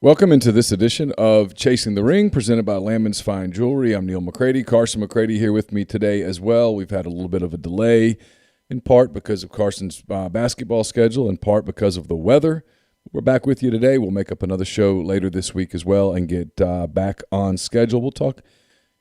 Welcome into this edition of Chasing the Ring, presented by Lammons Fine Jewelry. I'm Neal McCready. Carson McCready here with me today as well. We've had a little bit of a delay, in part because of Carson's basketball schedule, in part because of the weather. We're back with you today. We'll make up another show later this week as well and get back on schedule. We'll talk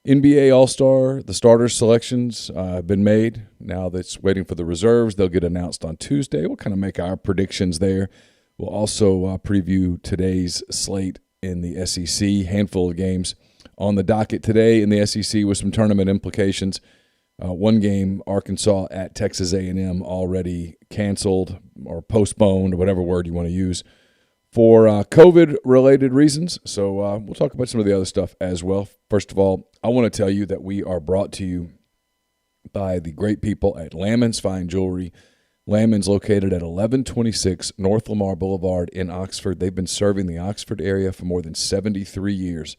NBA All-Star. The starters selections have been made. Now that's waiting for the reserves. They'll get announced on Tuesday. We'll kind of make our predictions there. We'll also preview today's slate in the SEC, handful of games on the docket today in the SEC with some tournament implications. One game, Arkansas at Texas A&M, already canceled or postponed, or whatever word you want to use, for COVID-related reasons. So we'll talk about some of the other stuff as well. First of all, I want to tell you that we are brought to you by the great people at Lammons Fine Jewelry. Lammons, located at 1126 North Lamar Boulevard in Oxford. They've been serving the Oxford area for more than 73 years.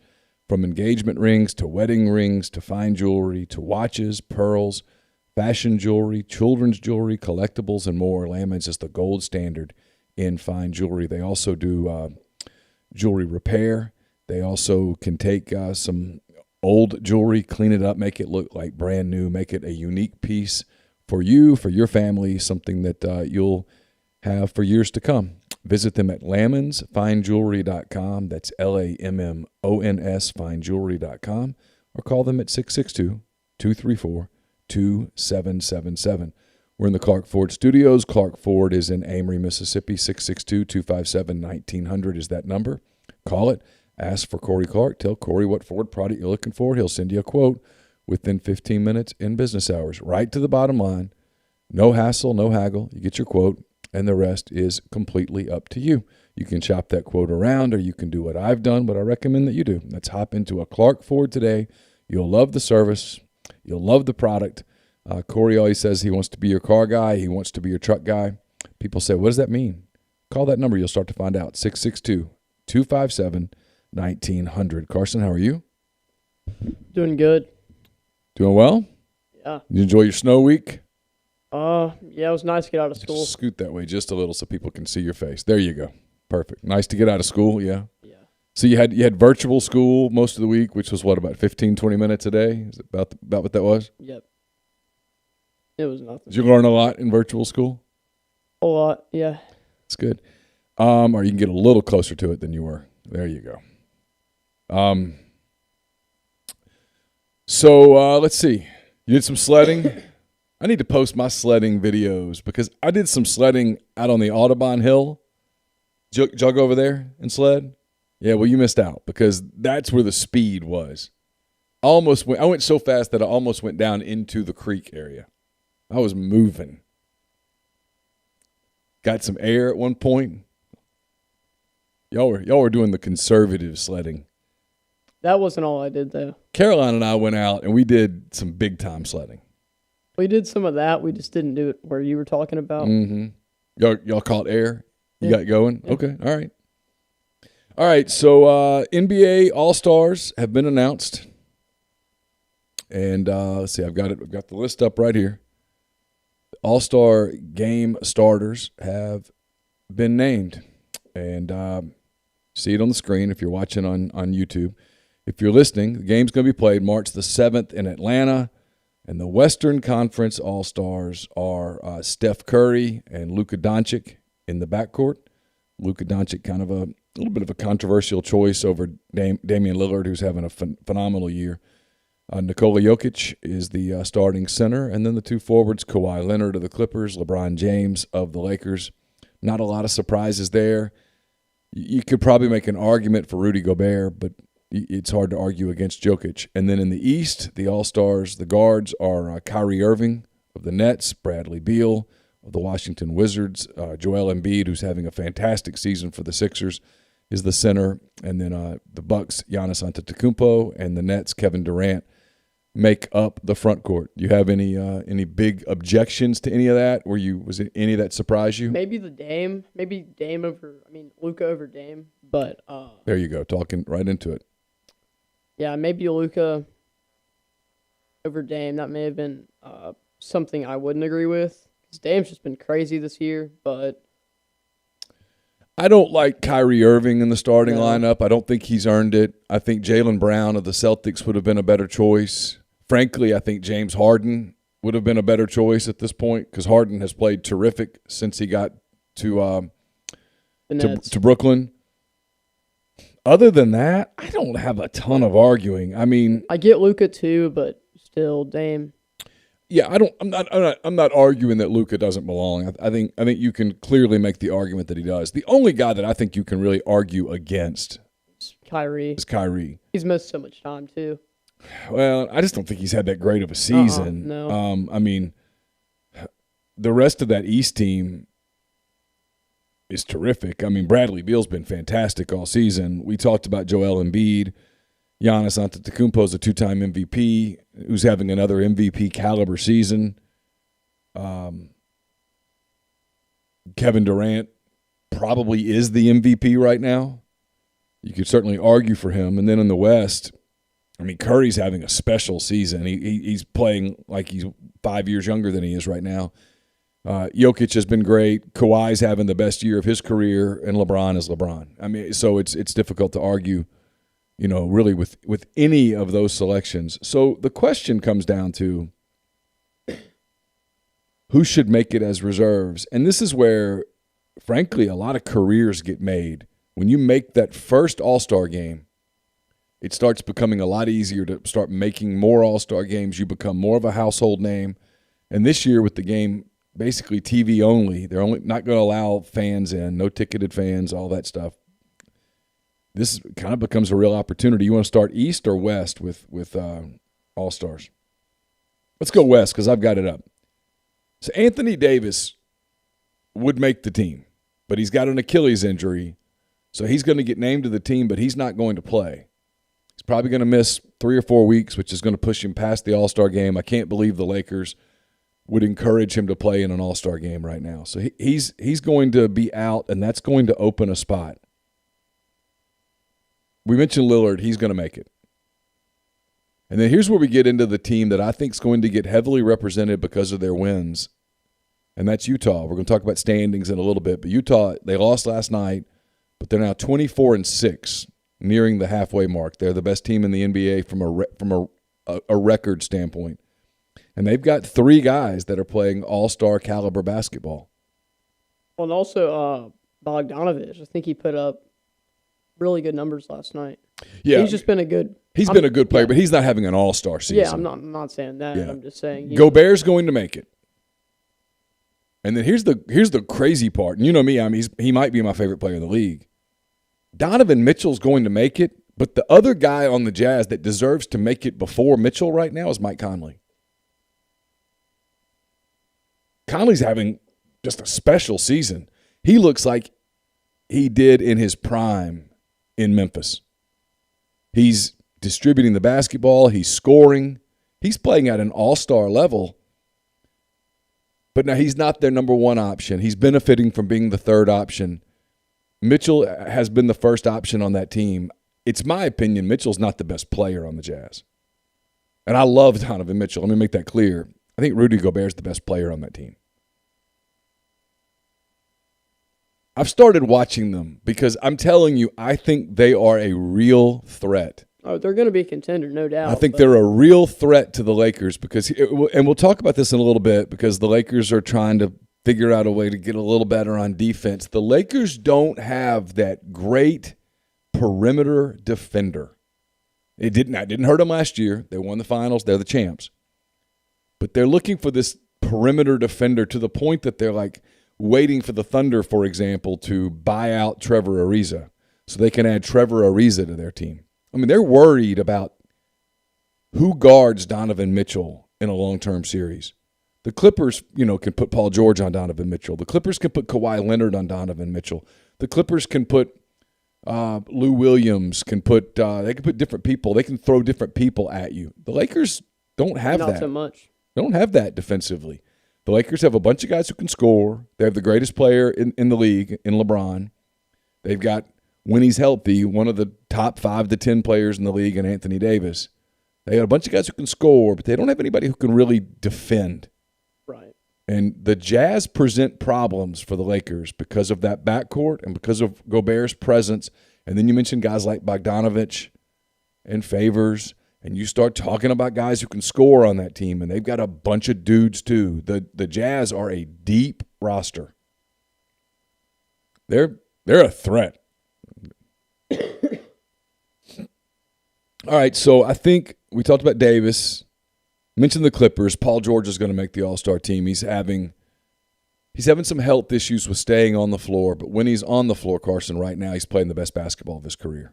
From engagement rings to wedding rings to fine jewelry to watches, pearls, fashion jewelry, children's jewelry, collectibles, and more. Lammons is the gold standard in fine jewelry. They also do jewelry repair. They also can take some old jewelry, clean it up, make it look like brand new, make it a unique piece for you, for your family, something that you'll have for years to come. Visit them at lammonsfinejewelry.com. That's Lammons finejewelry.com. Or call them at 662-234-2777. We're in the Clark Ford Studios. Clark Ford is in Amory, Mississippi. 662-257-1900 is that number. Call it. Ask for Corey Clark. Tell Corey what Ford product you're looking for. He'll send you a quote within 15 minutes in business hours. Right to the bottom line. No hassle, no haggle. You get your quote, and the rest is completely up to you. You can shop that quote around, or you can do what I've done, what I recommend that you do. Let's hop into a Clark Ford today. You'll love the service. You'll love the product. Corey always says he wants to be your car guy. He wants to be your truck guy. People say, what does that mean? Call that number. You'll start to find out. 662-257-1900. Carson, how are you? Doing good. Doing well? Yeah. You enjoy your snow week? Yeah, it was nice to get out of school. Just scoot that way just a little so people can see your face. There you go. Perfect. Nice to get out of school, yeah? Yeah. So you had virtual school most of the week, which was what, about 15, 20 minutes a day? Is it about what that was? Yep. It was nothing. Did you learn a lot in virtual school? A lot, yeah. That's good. Or you can get a little closer to it than you were. There you go. So let's see. You did some sledding. I need to post my sledding videos because I did some sledding out on the Audubon Hill. Did y'all go over there and sled? Yeah, well, you missed out because that's where the speed was. I went so fast that I almost went down into the creek area. I was moving. Got some air at one point. Y'all were doing the conservative sledding. That wasn't all I did, though. Caroline and I went out, and we did some big-time sledding. We did some of that. We just didn't do it where you were talking about. Mm-hmm. Y'all caught air? You got going? Yeah. Okay, all right. All right, so NBA All-Stars have been announced. And let's see, I've got the list up right here. All-Star game starters have been named. And see it on the screen if you're watching on YouTube. If you're listening, the game's going to be played March the 7th in Atlanta. And the Western Conference All-Stars are Steph Curry and Luka Doncic in the backcourt. Luka Doncic kind of a little bit of a controversial choice over Damian Lillard, who's having a phenomenal year. Nikola Jokic is the starting center. And then the two forwards, Kawhi Leonard of the Clippers, LeBron James of the Lakers. Not a lot of surprises there. You could probably make an argument for Rudy Gobert, but it's hard to argue against Jokic. And then in the East, the All-Stars, the guards are Kyrie Irving of the Nets, Bradley Beal of the Washington Wizards, Joel Embiid, who's having a fantastic season for the Sixers, is the center. And then the Bucks, Giannis Antetokounmpo, and the Nets, Kevin Durant, make up the front court. You have any big objections to any of that? Was it any of that surprise you? Maybe Luka over Dame, but there you go, talking right into it. Yeah, maybe Luka over Dame. That may have been something I wouldn't agree with. Because Dame's just been crazy this year, but I don't like Kyrie Irving in the starting No. lineup. I don't think he's earned it. I think Jaylen Brown of the Celtics would have been a better choice. Frankly, I think James Harden would have been a better choice at this point because Harden has played terrific since he got to Brooklyn. Other than that, I don't have a ton of arguing. I mean, I get Luka too, but still, Dame. Yeah, I'm not arguing that Luka doesn't belong. I think you can clearly make the argument that he does. The only guy that I think you can really argue against is Kyrie. He's missed so much time too. Well, I just don't think he's had that great of a season. No. I mean, the rest of that East team is terrific. I mean, Bradley Beal's been fantastic all season. We talked about Joel Embiid. Giannis Antetokounmpo is a two-time MVP who's having another MVP caliber season. Kevin Durant probably is the MVP right now. You could certainly argue for him. And then in the West, I mean, Curry's having a special season. He's playing like he's 5 years younger than he is right now. Jokic has been great. Kawhi's having the best year of his career, and LeBron is LeBron. I mean, so it's difficult to argue, really with any of those selections. So the question comes down to who should make it as reserves. And this is where, frankly, a lot of careers get made. When you make that first All-Star game, it starts becoming a lot easier to start making more All-Star games. You become more of a household name. And this year with the game basically TV only, they're only not going to allow fans in, no ticketed fans, all that stuff. This kind of becomes a real opportunity. You want to start East or West with All-Stars? Let's go West because I've got it up. So Anthony Davis would make the team, but he's got an Achilles injury, so he's going to get named to the team, but he's not going to play. He's probably going to miss 3 or 4 weeks, which is going to push him past the All-Star game. I can't believe the Lakers would encourage him to play in an All-Star game right now. So he's going to be out, and that's going to open a spot. We mentioned Lillard. He's going to make it. And then here's where we get into the team that I think is going to get heavily represented because of their wins, and that's Utah. We're going to talk about standings in a little bit, but Utah, they lost last night, but they're now 24-6, nearing the halfway mark. They're the best team in the NBA from a record standpoint. And they've got 3 guys that are playing all-star caliber basketball. Well, and also Bogdanovich. I think he put up really good numbers last night. Yeah, he's just been a good. He's been a good player, but he's not having an all-star season. Yeah, I'm not saying that. Yeah. I'm just saying Gobert's going to make it. And then here's the crazy part. And you know me, he might be my favorite player in the league. Donovan Mitchell's going to make it, but the other guy on the Jazz that deserves to make it before Mitchell right now is Mike Conley. Conley's having just a special season. He looks like he did in his prime in Memphis. He's distributing the basketball. He's scoring. He's playing at an all-star level. But now he's not their number one option. He's benefiting from being the third option. Mitchell has been the first option on that team. It's my opinion Mitchell's not the best player on the Jazz. And I love Donovan Mitchell. Let me make that clear. I think Rudy Gobert's the best player on that team. I've started watching them because I'm telling you, I think they are a real threat. Oh, they're going to be a contender, no doubt. I think they're a real threat to the Lakers because, and we'll talk about this in a little bit because the Lakers are trying to figure out a way to get a little better on defense. The Lakers don't have that great perimeter defender. It didn't hurt them last year. They won the finals. They're the champs. But they're looking for this perimeter defender to the point that they're like waiting for the Thunder, for example, to buy out Trevor Ariza so they can add Trevor Ariza to their team. I mean, they're worried about who guards Donovan Mitchell in a long-term series. The Clippers, can put Paul George on Donovan Mitchell. The Clippers can put Kawhi Leonard on Donovan Mitchell. The Clippers can put Lou Williams, they can put different people. They can throw different people at you. The Lakers don't have that. Not so much. They don't have that defensively. The Lakers have a bunch of guys who can score. They have the greatest player in the league in LeBron. They've got, when he's healthy, one of the top 5 to 10 players in the league in Anthony Davis. They have a bunch of guys who can score, but they don't have anybody who can really defend. Right. And the Jazz present problems for the Lakers because of that backcourt and because of Gobert's presence. And then you mentioned guys like Bogdanovich and Favors, and you start talking about guys who can score on that team, and they've got a bunch of dudes too. The Jazz are a deep roster. They're a threat. All right, so I think we talked about Davis. Mentioned the Clippers. Paul George is going to make the All-Star team. He's having some health issues with staying on the floor, but when he's on the floor, Carson, right now, he's playing the best basketball of his career.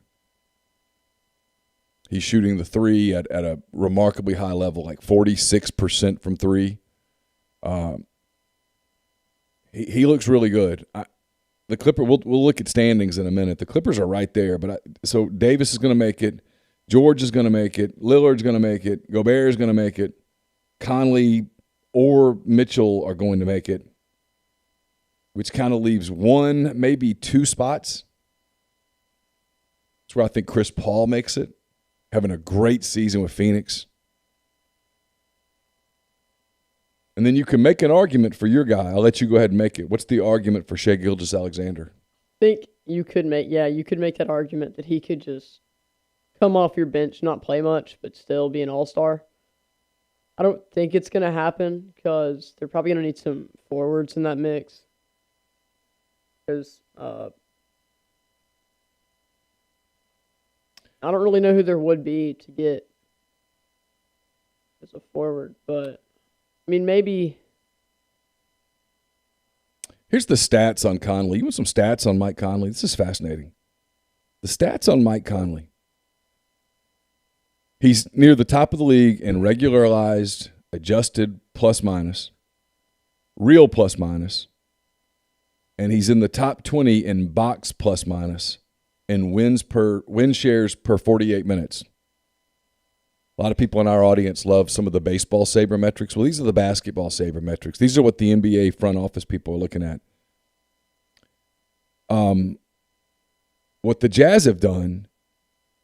He's shooting the three at a remarkably high level, like 46% from three. He looks really good. The Clippers, we'll look at standings in a minute. The Clippers are right there, so Davis is going to make it. George is going to make it. Lillard's going to make it. Gobert is going to make it. Conley or Mitchell are going to make it, which kind of leaves one, maybe two spots. That's where I think Chris Paul makes it, having a great season with Phoenix. And then you can make an argument for your guy. I'll let you go ahead and make it. What's the argument for Shai Gilgeous-Alexander? I think you could make that argument that he could just come off your bench, not play much, but still be an all-star. I don't think it's going to happen because they're probably going to need some forwards in that mix. Because I don't really know who there would be to get as a forward, but I mean, maybe. Here's the stats on Conley. You want some stats on Mike Conley? This is fascinating. The stats on Mike Conley. He's near the top of the league in regularized, adjusted plus-minus, real plus-minus, and he's in the top 20 in box plus-minus and win shares per 48 minutes. A lot of people in our audience love some of the baseball sabermetrics. Well, these are the basketball sabermetrics. These are what the NBA front office people are looking at. What the Jazz have done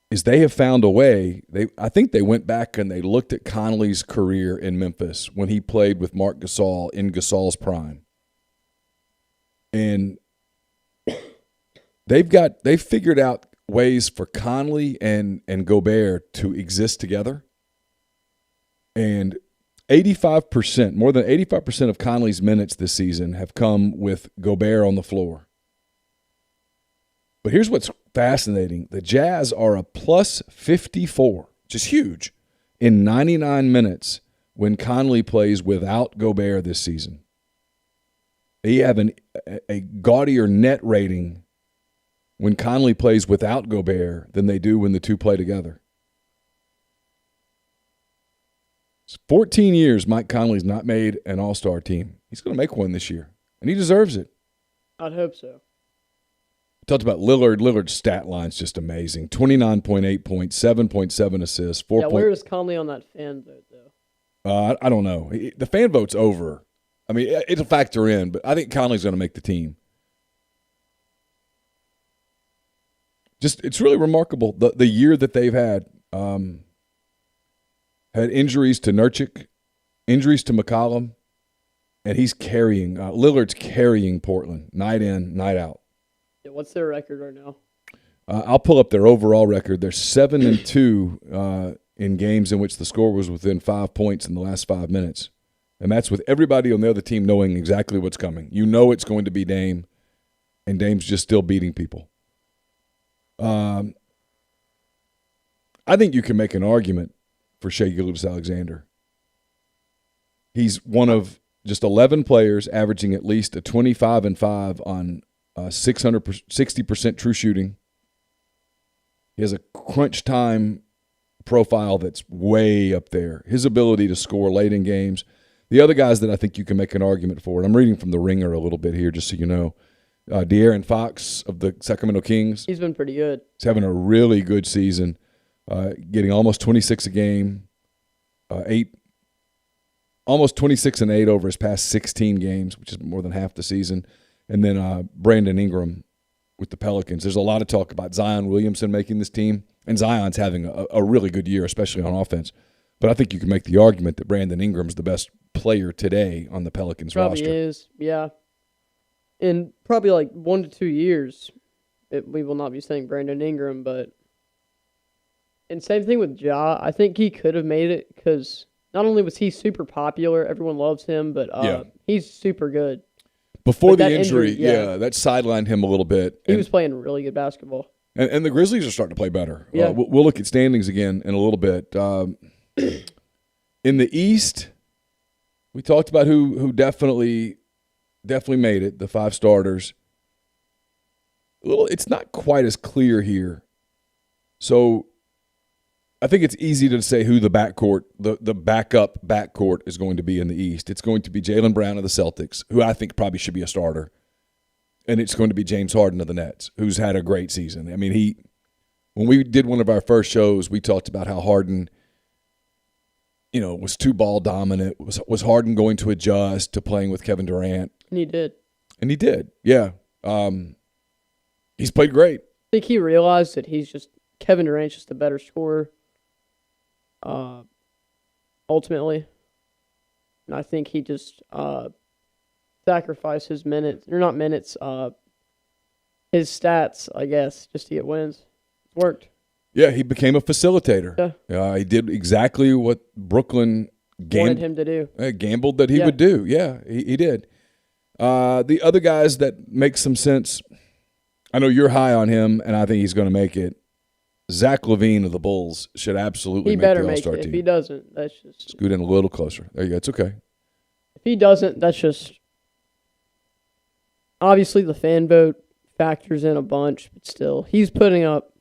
is they have found a way. I think they went back and they looked at Conley's career in Memphis when he played with Marc Gasol in Gasol's prime. And they've figured out ways for Conley and Gobert to exist together. And 85%, more than 85% of Conley's minutes this season have come with Gobert on the floor. But here's what's fascinating. The Jazz are a plus 54, which is huge, in 99 minutes when Conley plays without Gobert this season. They have a gaudier net rating when Conley plays without Gobert than they do when the two play together. It's 14 years Mike Conley's not made an all-star team. He's going to make one this year, and he deserves it. I'd hope so. Talked about Lillard. Lillard's stat line's just amazing. 29.8 points, 7.7 assists, 4. Yeah, where is Conley on that fan vote, though? I don't know. The fan vote's over. I mean, it'll factor in, but I think Conley's going to make the team. Just, it's really remarkable the year that they've had. Had injuries to Nurkic, injuries to McCollum, and he's carrying. Lillard's carrying Portland night in, night out. What's their record right now? I'll pull up their overall record. They're 7-2 in games in which the score was within 5 points in the last 5 minutes. And that's with everybody on the other team knowing exactly what's coming. You know it's going to be Dame, and Dame's just still beating people. I think you can make an argument for Shai Gilgeous-Alexander. He's one of just 11 players averaging at least a 25-5 on 60% true shooting. He has a crunch time profile that's way up there. His ability to score late in games. The other guys that I think you can make an argument for, and I'm reading from the Ringer a little bit here just so you know, De'Aaron Fox of the Sacramento Kings. He's been pretty good. He's having a really good season, getting almost 26 a game, almost 26 and 8 over his past 16 games, which is more than half the season. And then Brandon Ingram with the Pelicans. There's a lot of talk about Zion Williamson making this team, and Zion's having a really good year, especially on offense. But I think you can make the argument that Brandon Ingram's the best player today on the Pelicans Probably roster. is, yeah. In probably like 1 to 2 years, we will not be saying Brandon Ingram, but. And same thing with Ja. I think he could have made it because not only was he super popular, everyone loves him, but he's super good. Before the injury, that sidelined him a little bit. He was playing really good basketball. And the Grizzlies are starting to play better. Yeah. We'll look at standings again in a little bit. In the East, we talked about who definitely made it, the 5 starters. It's not quite as clear here. So I think it's easy to say who the backcourt, the backup backcourt is going to be in the East. It's going to be Jaylen Brown of the Celtics, who I think probably should be a starter. And it's going to be James Harden of the Nets, who's had a great season. I mean, when we did one of our first shows, we talked about how Harden, was too ball dominant. Was Harden going to adjust to playing with Kevin Durant? And he did. Yeah. He's played great. I think he realized that Kevin Durant's just a better scorer. Ultimately. And I think he just sacrificed his minutes, or not minutes, his stats, I guess, just to get wins. It's worked. Yeah, he became a facilitator. Yeah. He did exactly what Brooklyn wanted him to do. Gambled that he would do. Yeah, he did. The other guys that make some sense, I know you're high on him, and I think he's going to make it. Zach LaVine of the Bulls should absolutely make the All-Star team. If he doesn't, that's just... Scoot in a little closer. There you go. It's okay. If he doesn't, that's just... Obviously, the fan vote factors in a bunch, but still, he's putting up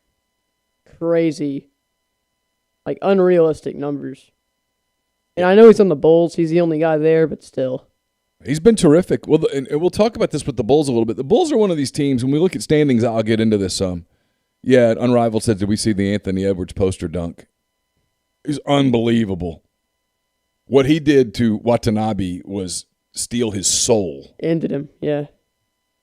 crazy, unrealistic numbers. And I know he's on the Bulls. He's the only guy there, but still. He's been terrific. Well, and we'll talk about this with the Bulls a little bit. The Bulls are one of these teams, when we look at standings, I'll get into this some. Yeah, Unrivaled said, did we see the Anthony Edwards poster dunk? It's unbelievable. What he did to Watanabe was steal his soul. Ended him, yeah.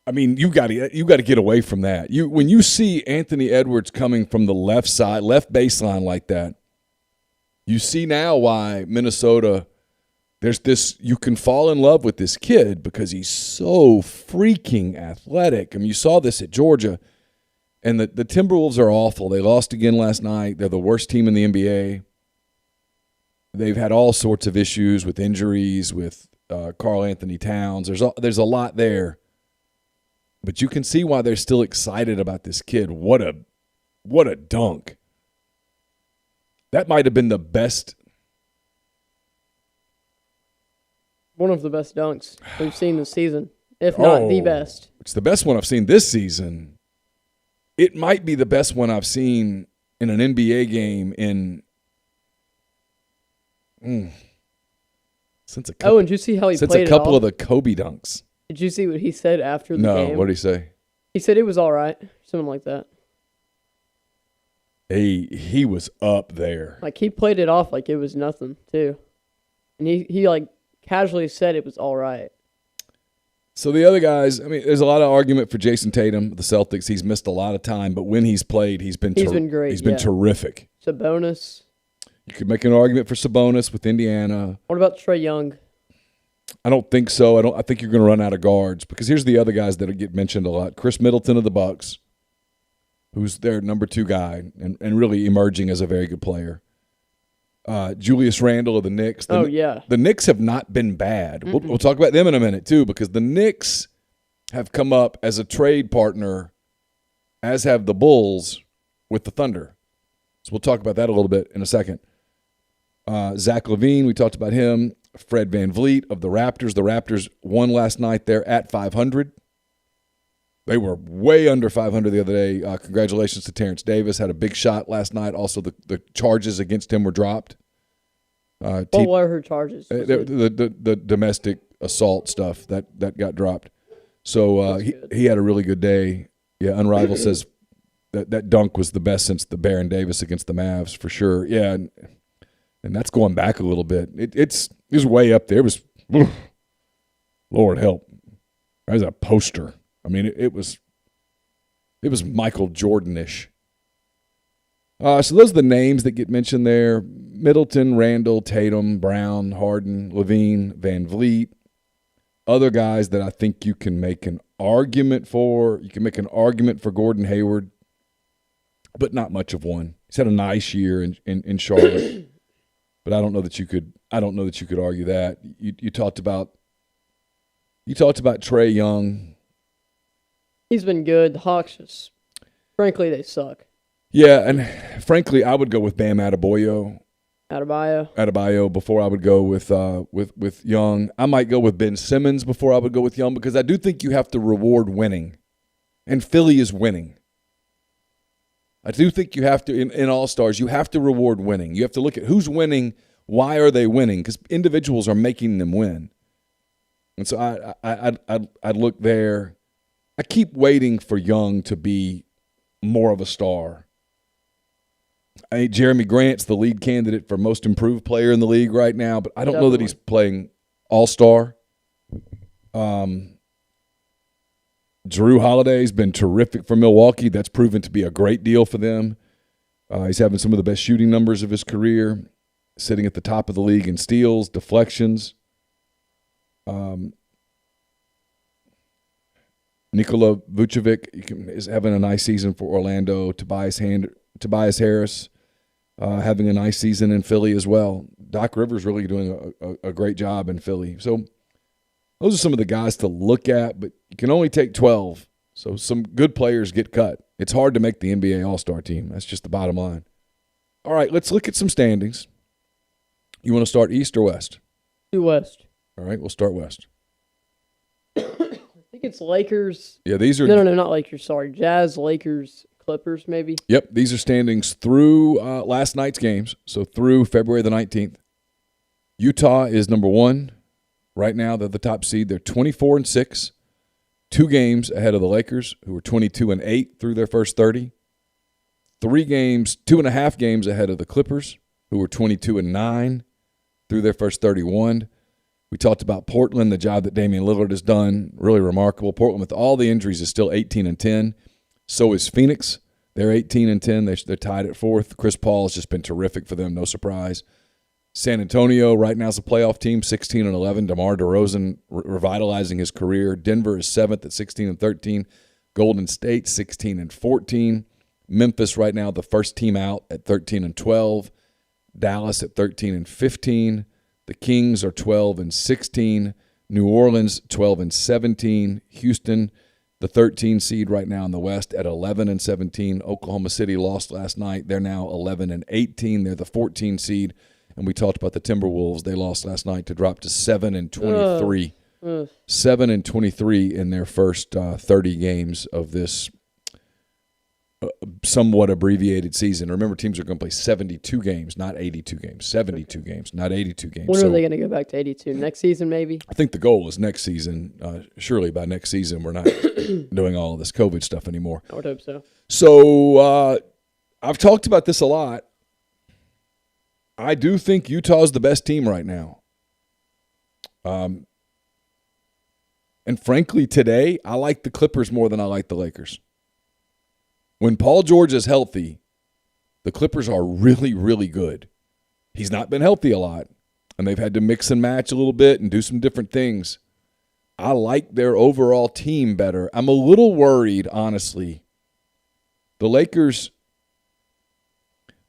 I mean, you got to get away from that. When you see Anthony Edwards coming from the left side, left baseline like that, you see now why Minnesota, there's this, you can fall in love with this kid because he's so freaking athletic. I mean, you saw this at Georgia. And the Timberwolves are awful. They lost again last night. They're the worst team in the NBA. They've had all sorts of issues with injuries, with Karl Anthony Towns. There's a lot there. But you can see why they're still excited about this kid. What a dunk. That might have been the best. One of the best dunks we've seen this season, if not the best. It's the best one I've seen this season. It might be the best one I've seen in an NBA game since a couple. And did you see how he played it off? Since a couple of the Kobe dunks. Did you see what he said after the game? No, what did he say? He said it was all right, something like that. He was up there. He played it off like it was nothing too, and he casually said it was all right. So the other guys, I mean, there's a lot of argument for Jason Tatum, the Celtics. He's missed a lot of time, but when he's played, he's been great. He's been terrific. Sabonis. You could make an argument for Sabonis with Indiana. What about Trae Young? I don't think so. I think you're going to run out of guards because here's the other guys that get mentioned a lot. Chris Middleton of the Bucks, who's their number 2 guy and really emerging as a very good player. Julius Randle of the Knicks. The Knicks have not been bad. We'll talk about them in a minute, too, because the Knicks have come up as a trade partner, as have the Bulls with the Thunder. So we'll talk about that a little bit in a second. Zach LaVine, we talked about him. Fred VanVleet of the Raptors. The Raptors won last night. They're at 500. They were way under 500 the other day. Congratulations to Terrence Davis. Had a big shot last night. Also, the charges against him were dropped. What were her charges? The domestic assault stuff that got dropped. So he had a really good day. Yeah, Unrivaled says that dunk was the best since the Baron Davis against the Mavs for sure. Yeah, and that's going back a little bit. It was way up there. It was, Lord help. That was a poster. I mean, it was Michael Jordan-ish. So those are the names that get mentioned there. Middleton, Randle, Tatum, Brown, Harden, Levine, Van Vliet. Other guys that I think you can make an argument for. You can make an argument for Gordon Hayward, but not much of one. He's had a nice year in Charlotte, but I don't know that you could argue that. You talked about Trae Young. He's been good. The Hawks just, frankly, they suck. Yeah, and frankly, I would go with Bam Adebayo before I would go with Young. I might go with Ben Simmons before I would go with Young because I do think you have to reward winning, and Philly is winning. I do think you have to, in All-Stars, you have to reward winning. You have to look at who's winning, why are they winning, because individuals are making them win. And so I'd look there. I keep waiting for Young to be more of a star. I think Jeremy Grant's the lead candidate for most improved player in the league right now, but I don't know that he's playing all-star. Drew Holiday's been terrific for Milwaukee. That's proven to be a great deal for them. He's having some of the best shooting numbers of his career, sitting at the top of the league in steals, deflections. Nikola Vucevic is having a nice season for Orlando. Tobias Harris having a nice season in Philly as well. Doc Rivers really doing a great job in Philly. So those are some of the guys to look at, but you can only take 12. So some good players get cut. It's hard to make the NBA All-Star team. That's just the bottom line. All right, let's look at some standings. You want to start East or West? Do West. All right, we'll start West. I think it's Lakers. Yeah, these are no, not Lakers. Sorry, Jazz, Lakers, Clippers, maybe. Yep, these are standings through last night's games, so through February the 19th. Utah is number 1 right now. They're the top seed. They're 24-6, 2 games ahead of the Lakers, who are 22-8 through their first 30. 2.5 games ahead of the Clippers, who were 22-9 through their first 31. We talked about Portland, the job that Damian Lillard has done, really remarkable. Portland, with all the injuries, is still 18-10. So is Phoenix. They're 18-10. They're tied at 4th. Chris Paul has just been terrific for them, no surprise. San Antonio right now is a playoff team, 16-11. DeMar DeRozan revitalizing his career. Denver is 7th at 16-13. Golden State 16-14. Memphis right now the first team out at 13-12. Dallas at 13-15. The Kings are 12-16. New Orleans 12-17. Houston, the 13 seed right now in the West, at 11-17. Oklahoma City lost last night. They're now 11-18. They're the 14 seed. And we talked about the Timberwolves. They lost last night to drop to 7-23. 7-23 in their first 30 games of this somewhat abbreviated season. Remember, teams are going to play 72 games, not 82 games. 72 games, not 82 games. When are they going to go back to 82? Next season, maybe? I think the goal is next season. Surely by next season, we're not doing all of this COVID stuff anymore. I would hope so. So I've talked about this a lot. I do think Utah's the best team right now. And frankly, today, I like the Clippers more than I like the Lakers. When Paul George is healthy, the Clippers are really, really good. He's not been healthy a lot, and they've had to mix and match a little bit and do some different things. I like their overall team better. I'm a little worried, honestly. The Lakers,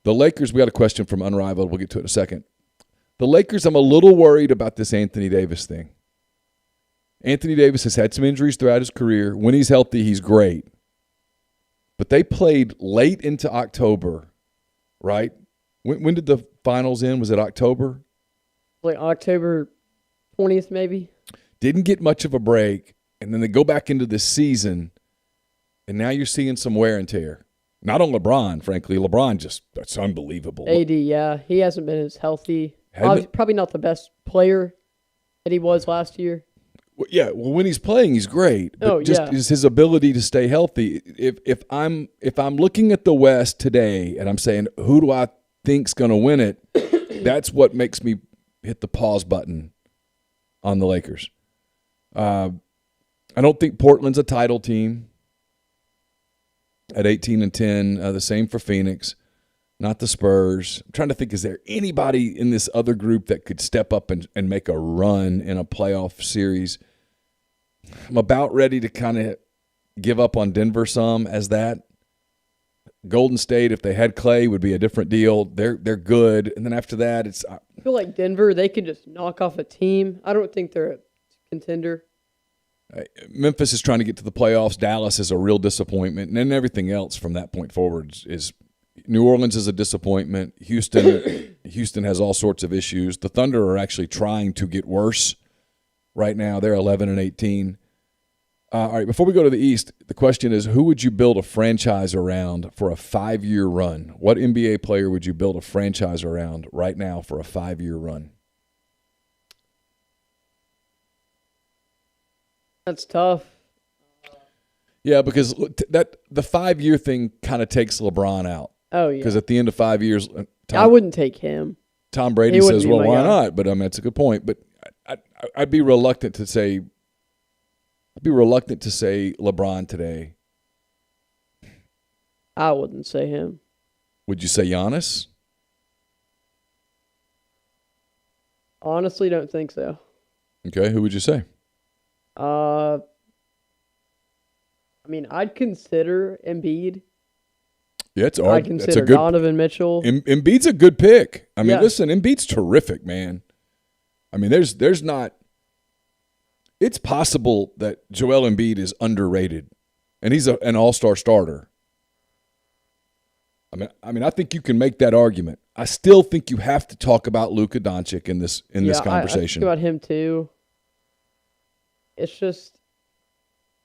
we got a question from Unrivaled. We'll get to it in a second. The Lakers, I'm a little worried about this Anthony Davis thing. Anthony Davis has had some injuries throughout his career. When he's healthy, he's great. But they played late into October, right? When did the finals end? Was it October? Like October 20th, maybe? Didn't get much of a break, and then they go back into the season, and now you're seeing some wear and tear. Not on LeBron, frankly. LeBron that's unbelievable. AD, yeah. He hasn't been as healthy. Probably not the best player that he was last year. Yeah, well, when he's playing, he's great. But is his ability to stay healthy. If I'm looking at the West today and I'm saying, who do I think's going to win it? That's what makes me hit the pause button on the Lakers. I don't think Portland's a title team at 18-10. The same for Phoenix. not the Spurs. I'm trying to think, is there anybody in this other group that could step up and make a run in a playoff series? I'm about ready to kind of give up on Denver some as that. Golden State, if they had Clay, would be a different deal. They're good. And then after that, it's I feel like Denver, they could just knock off a team. I don't think they're a contender. Memphis is trying to get to the playoffs. Dallas is a real disappointment. And then everything else from that point forward is New Orleans is a disappointment. Houston has all sorts of issues. The Thunder are actually trying to get worse right now. They're 11-18. All right, before we go to the East, the question is, who would you build a franchise around for a 5-year run? What NBA player would you build a franchise around right now for a 5-year run? That's tough. Yeah, because that the 5-year thing kind of takes LeBron out. Oh, yeah. Because at the end of 5 years, I wouldn't take him. Tom Brady says, well, why not? But that's a good point. But I'd be reluctant to say LeBron today. I wouldn't say him. Would you say Giannis? Honestly, don't think so. Okay, who would you say? I mean, I'd consider Embiid. Yeah, I'd consider Donovan Mitchell. Embiid's a good pick. I mean, Yeah. Listen, Embiid's terrific, man. I mean, there's not. It's possible that Joel Embiid is underrated, and he's an all-star starter. I mean, I think you can make that argument. I still think you have to talk about Luka Doncic in this conversation. I think about him too. It's just,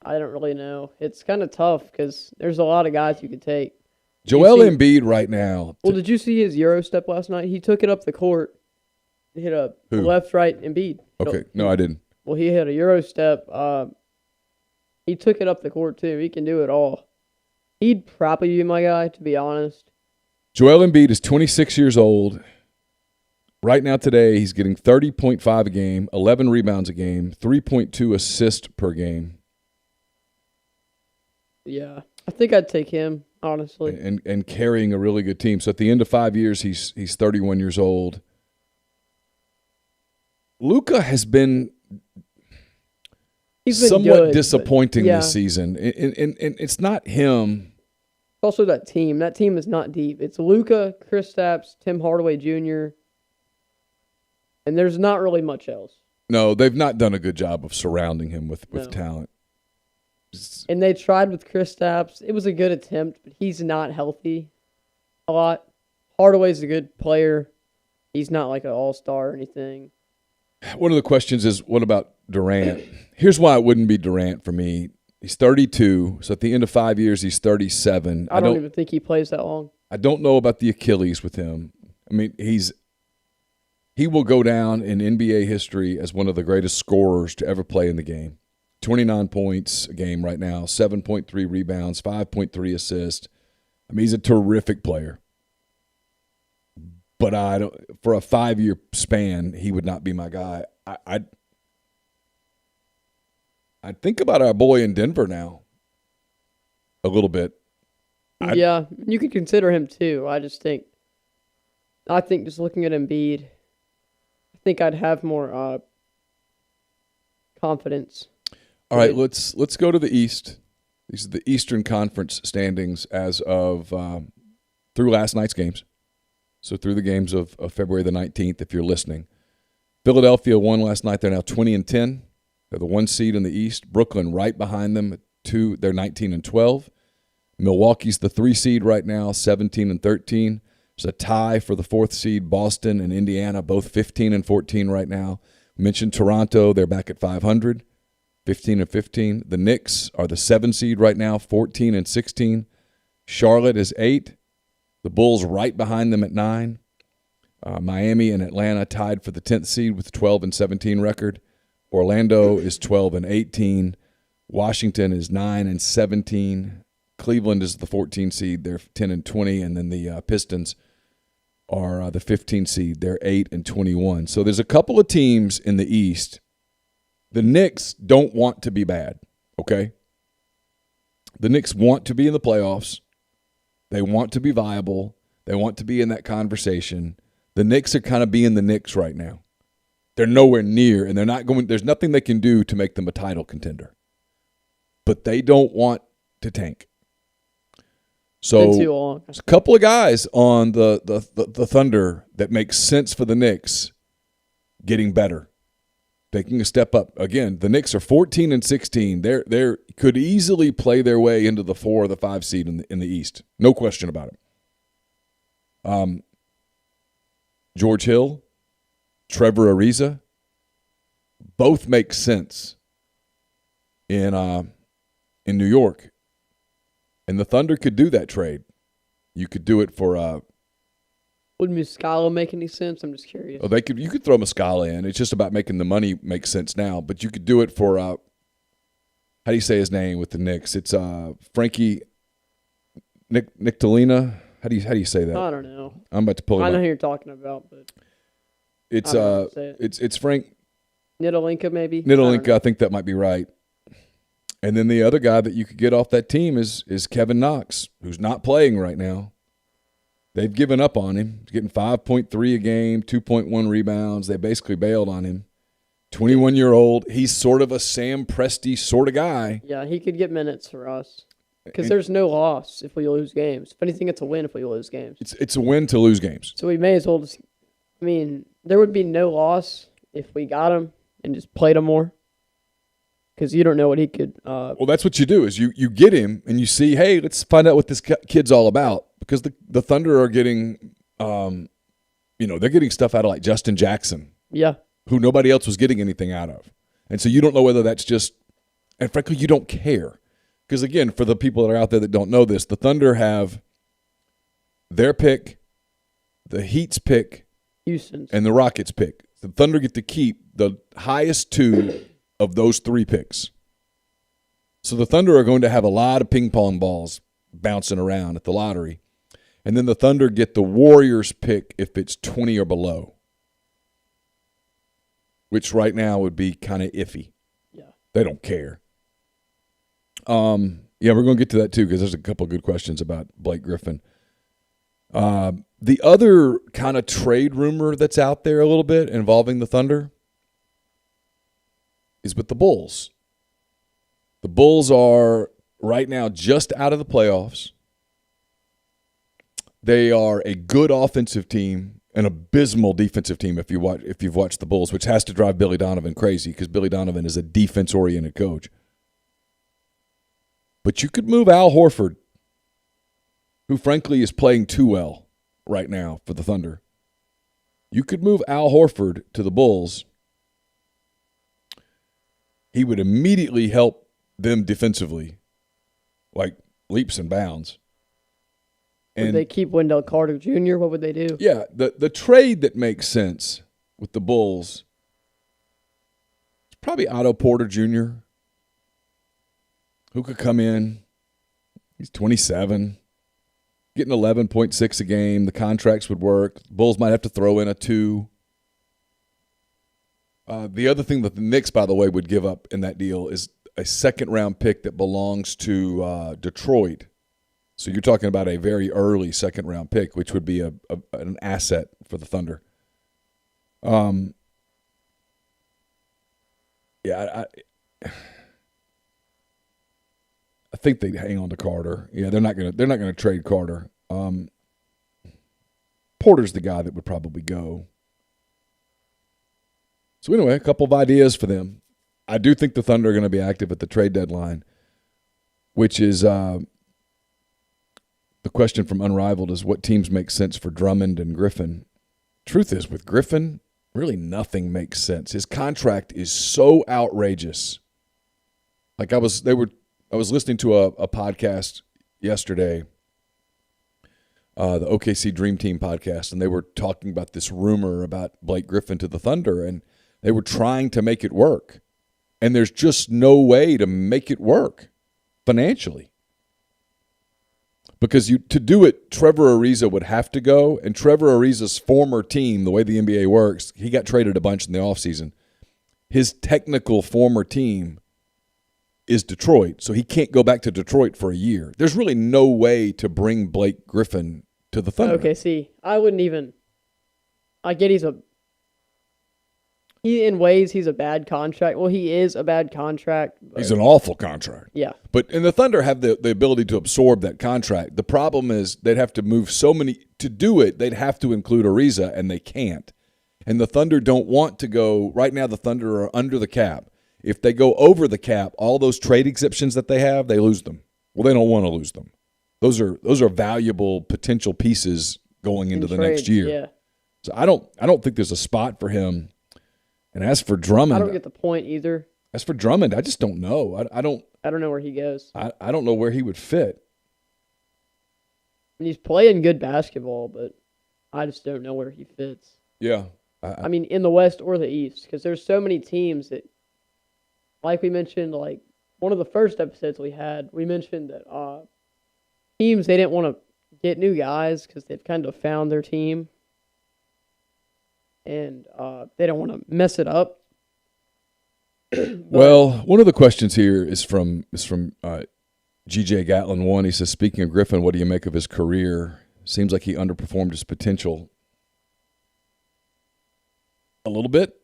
I don't really know. It's kind of tough because there's a lot of guys you could take. Joel Embiid right now. Well, did you see his Euro step last night? He took it up the court, hit a left, right, Embiid. Okay, no, I didn't. Well, he hit a Euro step. He took it up the court too. He can do it all. He'd probably be my guy, to be honest. Joel Embiid is 26 years old. Right now today, he's getting 30.5 a game, 11 rebounds a game, 3.2 assists per game. Yeah, I think I'd take him, honestly. And carrying a really good team. So at the end of 5 years, he's 31 years old. Luka has been somewhat disappointing this season. And it's not him. Also that team. That team is not deep. It's Luka, Kristaps, Tim Hardaway Jr., and there's not really much else. No, they've not done a good job of surrounding him with talent. And they tried with Kristaps. It was a good attempt, but he's not healthy a lot. Hardaway's a good player. He's not like an all-star or anything. One of the questions is, what about Durant? Here's why it wouldn't be Durant for me. He's 32, so at the end of 5 years, he's 37. I don't even think he plays that long. I don't know about the Achilles with him. I mean, he will go down in NBA history as one of the greatest scorers to ever play in the game. 29 points a game right now, 7.3 rebounds, 5.3 assists. I mean, he's a terrific player. But for a 5-year span, he would not be my guy. I'd think about our boy in Denver now a little bit. Yeah, you could consider him too. I think just looking at Embiid, I think I'd have more confidence. All right, let's go to the East. These are the Eastern Conference standings as of through last night's games. So through the games of February the 19th, if you're listening. Philadelphia won last night. They're now 20-10. They're the 1 seed in the East. Brooklyn right behind them at 2. They're 19-12. Milwaukee's the 3 seed right now, 17-13. There's a tie for the 4th seed. Boston and Indiana both 15-14 right now. We mentioned Toronto. They're back at 500, 15-15. The Knicks are the 7 seed right now, 14-16. Charlotte is 8. The Bulls right behind them at 9. Miami and Atlanta tied for the 10th seed with 12-17 record. Orlando is 12-18. Washington is 9-17. Cleveland is the 14 seed. They're 10-20. And then the Pistons are the 15 seed. They're 8-21. So there's a couple of teams in the East. The Knicks don't want to be bad, okay? The Knicks want to be in the playoffs. They want to be viable. They want to be in that conversation. The Knicks are kind of being the Knicks right now. They're nowhere near, and they're not going. There's nothing they can do to make them a title contender. But they don't want to tank. So Been too long. there's a couple of guys on the Thunder that make sense for the Knicks getting better, taking a step up. Again, the Knicks are 14 and 16. They could easily play their way into the 4 or the 5 seed in the East. No question about it. George Hill, Trevor Ariza, both make sense in New York. And the Thunder could do that trade. You could do it for Would Muscala make any sense? I'm just curious. oh, you could throw Muscala in. It's just about making the money make sense now. But you could do it for how do you say his name with the Knicks? It's Frankie Nictolina. How do you say that? I don't know. I'm about to pull it I know up. who you're talking about, but It's I don't know how to say it. it's Frank Nidolinka maybe. Nidolinka. I think that might be right. And then the other guy that you could get off that team is Kevin Knox, who's not playing right now. They've given up on him. He's getting 5.3 a game, 2.1 rebounds. They basically bailed on him. 21-year-old. He's sort of a Sam Presti sort of guy. Yeah, he could get minutes for us because there's no loss if we lose games. If anything, it's a win if we lose games. It's a win to lose games. So we may as well just. I mean, there would be no loss if we got him and just played him more. Because you don't know what he could. Well, that's what you do is you get him and you see, hey, let's find out what this kid's all about. Because the Thunder are getting, they're getting stuff out of like Justin Jackson. Yeah. Who nobody else was getting anything out of. And so you don't know whether that's just, and frankly, you don't care. Because again, for the people that are out there that don't know this, the Thunder have their pick, the Heat's pick, Houston's, and the Rockets pick. The Thunder get to keep the highest 2 of those 3 picks. So the Thunder are going to have a lot of ping pong balls bouncing around at the lottery. And then the Thunder get the Warriors pick if it's 20 or below, which right now would be kind of iffy. Yeah. They don't care. Yeah, we're going to get to that too because there's a couple of good questions about Blake Griffin. The other kind of trade rumor that's out there a little bit involving the Thunder is with the Bulls. The Bulls are right now just out of the playoffs. They are a good offensive team, an abysmal defensive team if you've watched the Bulls, which has to drive Billy Donovan crazy because Billy Donovan is a defense-oriented coach. But you could move Al Horford, who frankly is playing too well right now for the Thunder. You could move Al Horford to the Bulls. He would immediately help them defensively, like leaps and bounds. Would they keep Wendell Carter Jr.? What would they do? Yeah, the trade that makes sense with the Bulls is probably Otto Porter Jr., who could come in. He's 27, getting 11.6 a game. The contracts would work. Bulls might have to throw in a 2. The other thing that the Knicks, by the way, would give up in that deal is a second-round pick that belongs to Detroit. So you're talking about a very early second-round pick, which would be an asset for the Thunder. I think they'd hang on to Carter. Yeah, they're not gonna trade Carter. Porter's the guy that would probably go. So anyway, a couple of ideas for them. I do think the Thunder are going to be active at the trade deadline, which is the question from Unrivaled is what teams make sense for Drummond and Griffin. Truth is, with Griffin, really nothing makes sense. His contract is so outrageous. Like I was listening to a podcast yesterday, the OKC Dream Team podcast, and they were talking about this rumor about Blake Griffin to the Thunder, and they were trying to make it work. And there's just no way to make it work financially. Because to do it, Trevor Ariza would have to go, and Trevor Ariza's former team, the way the NBA works, he got traded a bunch in the offseason. His technical former team is Detroit, so he can't go back to Detroit for a year. There's really no way to bring Blake Griffin to the Thunder. Okay, see, I wouldn't even. I get in ways he's a bad contract. Well, he is a bad contract. He's an awful contract. Yeah. And the Thunder have the ability to absorb that contract. The problem is they'd have to move so many to do it. They'd have to include Ariza, and they can't. And the Thunder don't want to go right now. The Thunder are under the cap. If they go over the cap, all those trade exceptions that they have, they lose them. Well, they don't want to lose them. Those are valuable potential pieces going into the next year. Yeah. So I don't think there's a spot for him. And as for Drummond, I don't get the point either. As for Drummond, I just don't know. I don't know where he goes. I don't know where he would fit. And he's playing good basketball, but I just don't know where he fits. Yeah. I mean, in the West or the East, because there's so many teams that, like we mentioned, like one of the first episodes we had, we mentioned that teams, they didn't want to get new guys because they've kind of found their team. And they don't want to mess it up. Well, one of the questions here is from GJ Gatlin 1. He says, speaking of Griffin, what do you make of his career? Seems like he underperformed his potential a little bit.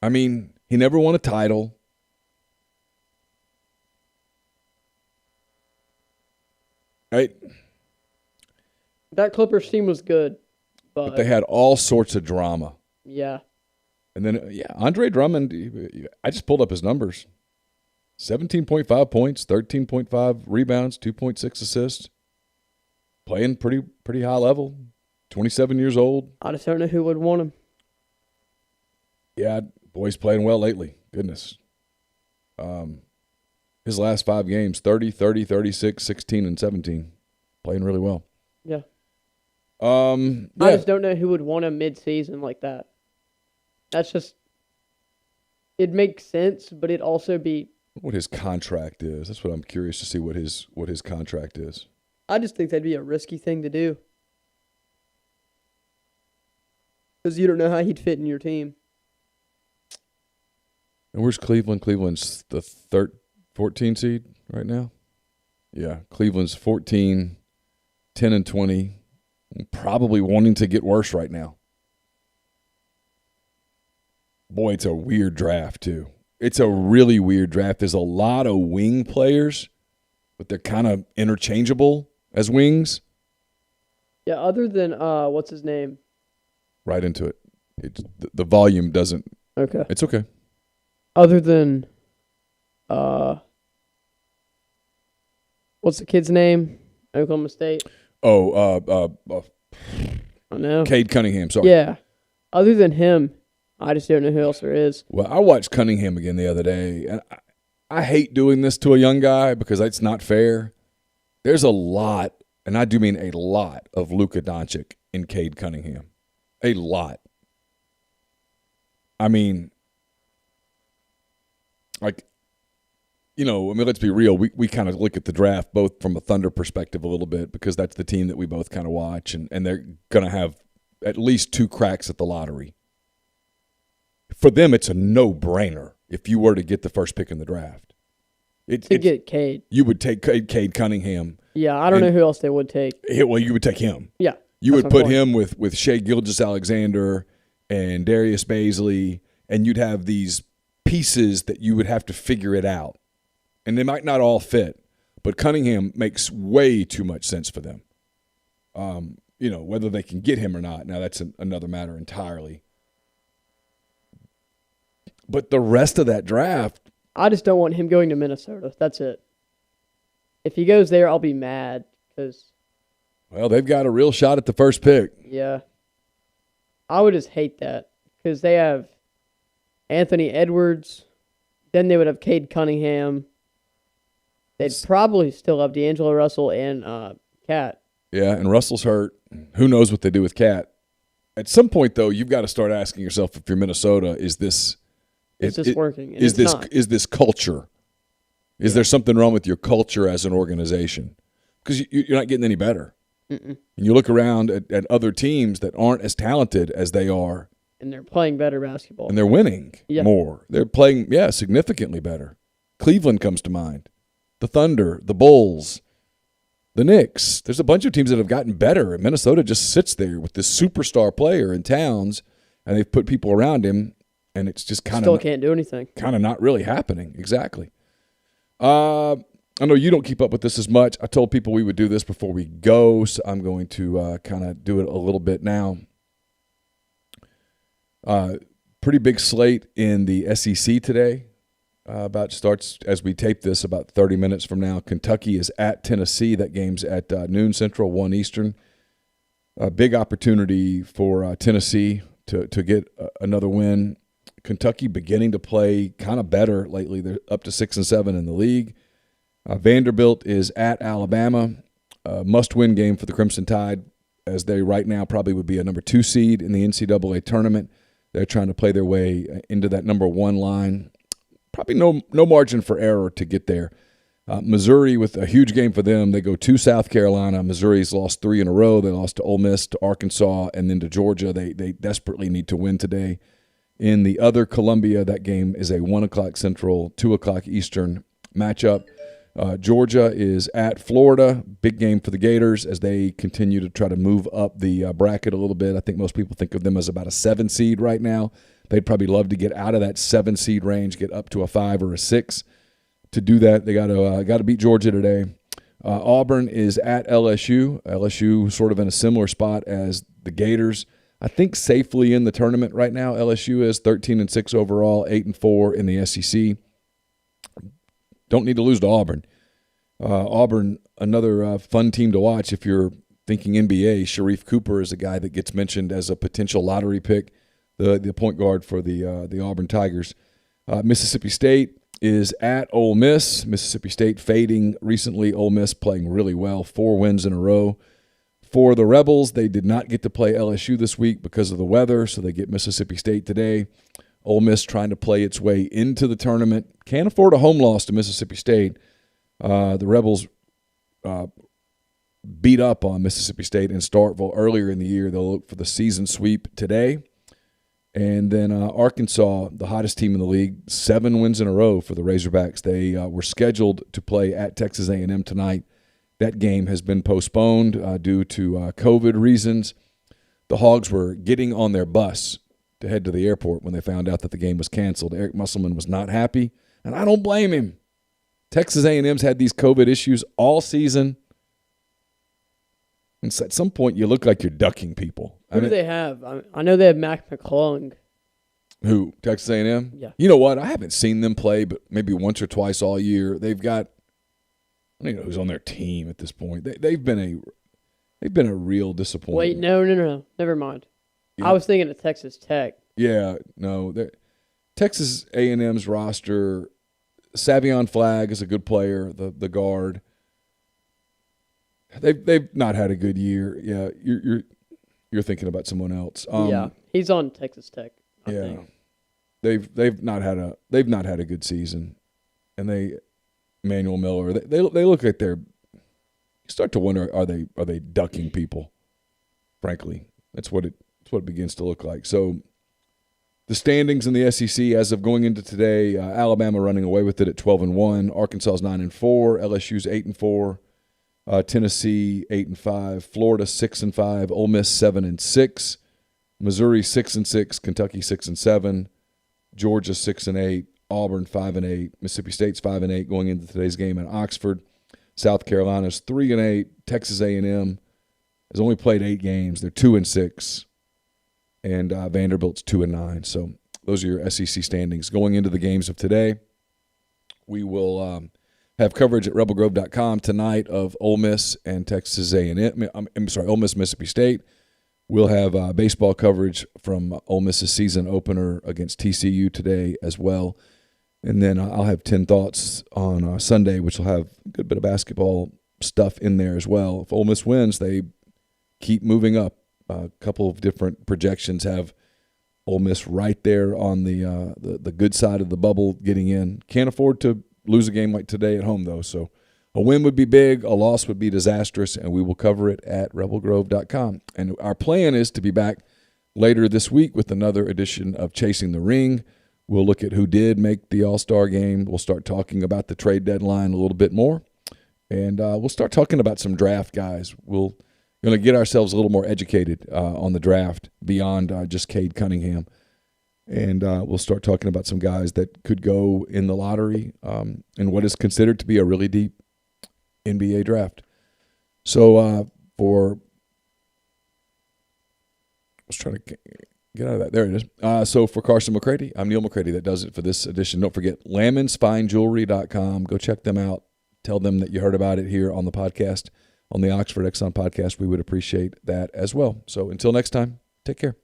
I mean, he never won a title. Right? That Clippers team was good. But they had all sorts of drama. Yeah. And then, Andre Drummond, I just pulled up his numbers. 17.5 points, 13.5 rebounds, 2.6 assists. Playing pretty high level. 27 years old. I just don't know who would want him. Yeah, boy's playing well lately. Goodness. His last 5 games, 30, 30, 36, 16, and 17. Playing really well. Yeah. I just don't know who would want him mid-season like that. That's just, it makes sense, but it also be what his contract is. That's what I'm curious to see what his contract is. I just think that'd be a risky thing to do because you don't know how he'd fit in your team. And where's Cleveland? Cleveland's the 14 seed right now. Yeah, Cleveland's 14, 10 and 20. Probably wanting to get worse right now. Boy, it's a weird draft, too. It's a really weird draft. There's a lot of wing players, but they're kind of interchangeable as wings. Yeah, other than, what's his name? Right into it. The volume doesn't. Okay. It's okay. Other than, what's the kid's name? Oklahoma State. I know. Cade Cunningham, sorry. Yeah. Other than him, I just don't know who else there is. Well, I watched Cunningham again the other day, and I hate doing this to a young guy because it's not fair. There's a lot, and I do mean a lot, of Luka Doncic in Cade Cunningham. A lot. I mean, like, let's be real. We kind of look at the draft both from a Thunder perspective a little bit because that's the team that we both kind of watch, and they're going to have at least 2 cracks at the lottery. For them, it's a no-brainer if you were to get the first pick in the draft. Get Cade. You would take Cade Cunningham. Yeah, I don't know who else they would take. Well, you would take him. Yeah. You would put him with Shai Gilgeous-Alexander and Darius Bazley, and you'd have these pieces that you would have to figure it out. And they might not all fit, but Cunningham makes way too much sense for them. Whether they can get him or not, now that's another matter entirely. But the rest of that draft, I just don't want him going to Minnesota. That's it. If he goes there, I'll be mad because. Well, they've got a real shot at the first pick. Yeah. I would just hate that because they have Anthony Edwards. Then they would have Cade Cunningham. They'd probably still have D'Angelo Russell and Cat. Yeah, and Russell's hurt. Who knows what they do with Cat? At some point, though, you've got to start asking yourself, if you're Minnesota, is this working? Is this culture? Is there something wrong with your culture as an organization? Because you're not getting any better. Mm-mm. And you look around at other teams that aren't as talented as they are. And they're playing better basketball. And they're winning more. They're playing, significantly better. Cleveland comes to mind. The Thunder, the Bulls. the Knicks. There's a bunch of teams that have gotten better, and Minnesota just sits there with this superstar player in Towns, and they've put people around him, and it's just kind of still can't do anything. Kind of not really happening. Exactly. I know you don't keep up with this as much. I told people we would do this before we go, so I'm going to kind of do it a little bit now. Pretty big slate in the SEC today. About starts as we tape this about 30 minutes from now. Kentucky is at Tennessee. That game's at noon Central, 1 Eastern. A big opportunity for Tennessee to get another win. Kentucky beginning to play kind of better lately. They're up to 6-7 in the league. Vanderbilt is at Alabama. Must-win game for the Crimson Tide, as they right now probably would be a number 2 seed in the NCAA tournament. They're trying to play their way into that number 1 line. Probably no margin for error to get there. Missouri with a huge game for them. They go to South Carolina. Missouri's lost 3 in a row. They lost to Ole Miss, to Arkansas, and then to Georgia. They desperately need to win today. In the other Columbia, that game is a 1 o'clock Central, 2 o'clock Eastern matchup. Georgia is at Florida. Big game for the Gators as they continue to try to move up the bracket a little bit. I think most people think of them as about a 7 seed right now. They'd probably love to get out of that 7 seed range, get up to a 5 or a 6. To do that, they got to beat Georgia today. Auburn is at LSU. LSU sort of in a similar spot as the Gators. I think safely in the tournament right now. LSU is 13-6 overall, 8-4 in the SEC. Don't need to lose to Auburn. Auburn, another fun team to watch if you're thinking NBA. Sharif Cooper is a guy that gets mentioned as a potential lottery pick, the point guard for the Auburn Tigers. Mississippi State is at Ole Miss. Mississippi State fading recently. Ole Miss playing really well, 4 wins in a row. For the Rebels, they did not get to play LSU this week because of the weather, so they get Mississippi State today. Ole Miss trying to play its way into the tournament. Can't afford a home loss to Mississippi State. The Rebels beat up on Mississippi State in Starkville earlier in the year. They'll look for the season sweep today. And then Arkansas, the hottest team in the league, 7 wins in a row for the Razorbacks. They were scheduled to play at Texas A&M tonight. That game has been postponed due to COVID reasons. The Hogs were getting on their bus to head to the airport when they found out that the game was canceled. Eric Musselman was not happy, and I don't blame him. Texas A&M's had these COVID issues all season. And so at some point, you look like you're ducking people. Who do they have? I know they have Mac McClung. Who? Texas A&M? Yeah. You know what? I haven't seen them play, but maybe once or twice all year. They've got, I don't even know who's on their team at this point. They've been a real disappointment. Wait, no. Never mind. Yeah. I was thinking of Texas Tech. Yeah, no. Texas A&M's roster, Savion Flagg is a good player, the guard. They've not had a good year. Yeah, you're thinking about someone else. Yeah, he's on Texas Tech. I think. They've not had a good season, and Emmanuel Miller. They look like they're. You start to wonder, are they ducking people? Frankly, that's what it begins to look like. So, the standings in the SEC as of going into today: Alabama running away with it at 12-1, Arkansas's 9-4, LSU's 8-4. Tennessee 8-5, Florida 6-5, Ole Miss 7-6, Missouri 6-6, Kentucky 6-7, Georgia 6-8, Auburn 5-8, Mississippi State's 5-8 going into today's game in Oxford. South Carolina's 3-8, Texas A&M has only played 8 games. They're 2-6, and Vanderbilt's 2-9. So those are your SEC standings going into the games of today. We will. Have coverage at rebelgrove.com tonight of Ole Miss and Texas A&M. Ole Miss, Mississippi State. We'll have baseball coverage from Ole Miss's season opener against TCU today as well. And then I'll have 10 thoughts on Sunday, which will have a good bit of basketball stuff in there as well. If Ole Miss wins, they keep moving up. A couple of different projections have Ole Miss right there on the good side of the bubble getting in. Can't afford to lose a game like today at home, though. So a win would be big, a loss would be disastrous, and we will cover it at rebelgrove.com. And our plan is to be back later this week with another edition of Chasing the Ring. We'll look at who did make the All-Star game. We'll start talking about the trade deadline a little bit more. And we'll start talking about some draft guys. We're going to get ourselves a little more educated on the draft beyond just Cade Cunningham. And we'll start talking about some guys that could go in the lottery in what is considered to be a really deep NBA draft. So I was trying to get out of that. There it is. So for Carson McCready, I'm Neal McCready. That does it for this edition. Don't forget, LammonsFineJewelry.com. Go check them out. Tell them that you heard about it here on the podcast, on the Oxford Exxon podcast. We would appreciate that as well. So until next time, take care.